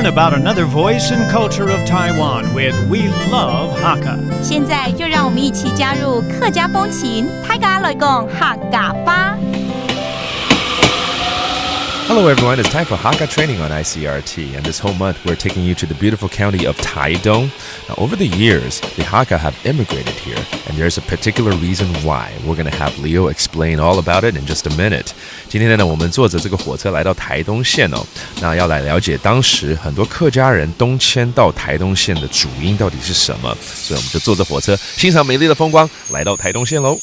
learn about another voice and culture of Taiwan with We Love Hakka. 现在就让我们一起加入客家风情，大家来讲客家吧。Hello everyone, it's time for Hakka training on ICRT, and this whole month we're taking you to the beautiful county of Taidong. Now over the years, the Hakka have immigrated here, and there's a particular reason why. We're going to have Leo explain all about it in just a minute. 今天呢，我们坐着这个火车来到台东县哦，那要来了解当时很多客家人东迁到台东县的主因到底是什么，所以我们就坐着火车欣赏美丽的风光，来到台东县喽。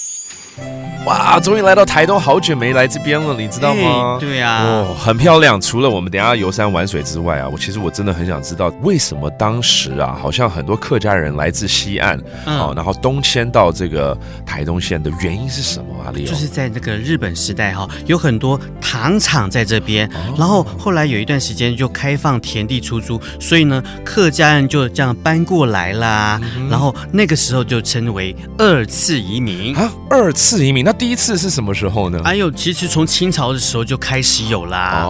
哇，终于来到台东，好久没来这边了，你知道吗？对啊，哦，很漂亮。除了我们等一下游山玩水之外啊，我真的很想知道，为什么当时啊，好像很多客家人来自西岸，然后东迁到这个台东县的原因是什么啊？就是在那个日本时代有很多糖厂在这边，然后后来有一段时间就开放田地出租，所以呢，客家人就这样搬过来啦。然后那个时候就称为二次移民啊，二次移民。那第一次是什么时候呢？其实从清朝的时候就开始有啦。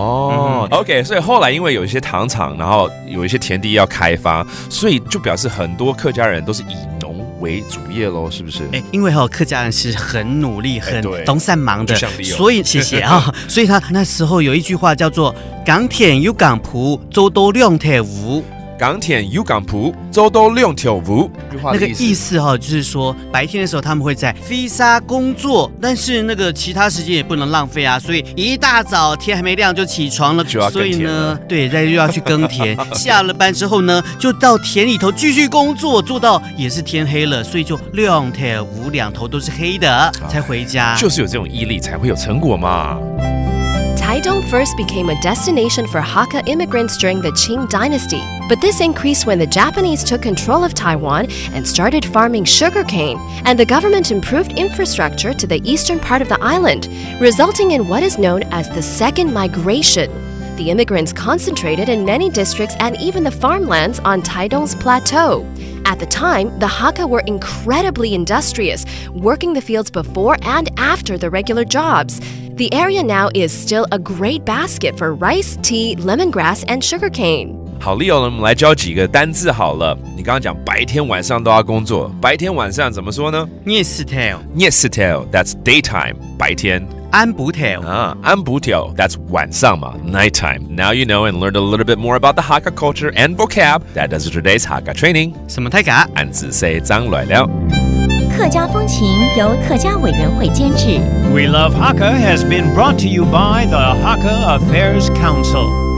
OK， 所以后来因为有一些糖厂，然后有一些田地要开发，所以就表示很多客家人都是以农为主业咯，是不是？因为客家人是很努力、很懂善忙的，所以谢谢啊。所以他那时候有一句话叫做"港田有港埔，周都两条湖"。港田有港埔，周都两条湖。那个意思就是说，白天的时候他们会在飞沙工作，但是那个其他时间也不能浪费啊，所以一大早天还没亮就起床了，所以呢，对，再又要去耕田。下了班之后呢，就到田里头继续工作，做到也是天黑了，所以就两条湖两头都是黑的，才回家。就是有这种毅力，才会有成果嘛。Taidong first became a destination for Hakka immigrants during the Qing dynasty, but this increased when the Japanese took control of Taiwan and started farming sugarcane, and the government improved infrastructure to the eastern part of the island, resulting in what is known as the Second Migration. The immigrants concentrated in many districts and even the farmlands on Taidong's plateau. At the time, the Hakka were incredibly industrious, working the fields before and after the regular jobs. The area now is still a great basket for rice, tea, lemongrass, and sugarcane. 好 ，Leo， 我们来教几个单字好了。你刚刚讲白天晚上都要工作，白天晚上怎么说呢？ Nyesitel，Nyesitel， that's daytime， 白天。安补条安补条 that's 晚上嘛 nighttime. Now you know and learned a little bit more about the Hakka culture and vocab. That does today's Hakka training. 什么太嘎？俺自say 张来了。客家风情由客家委员会监制。We Love Hakka has been brought to you by the Hakka Affairs Council.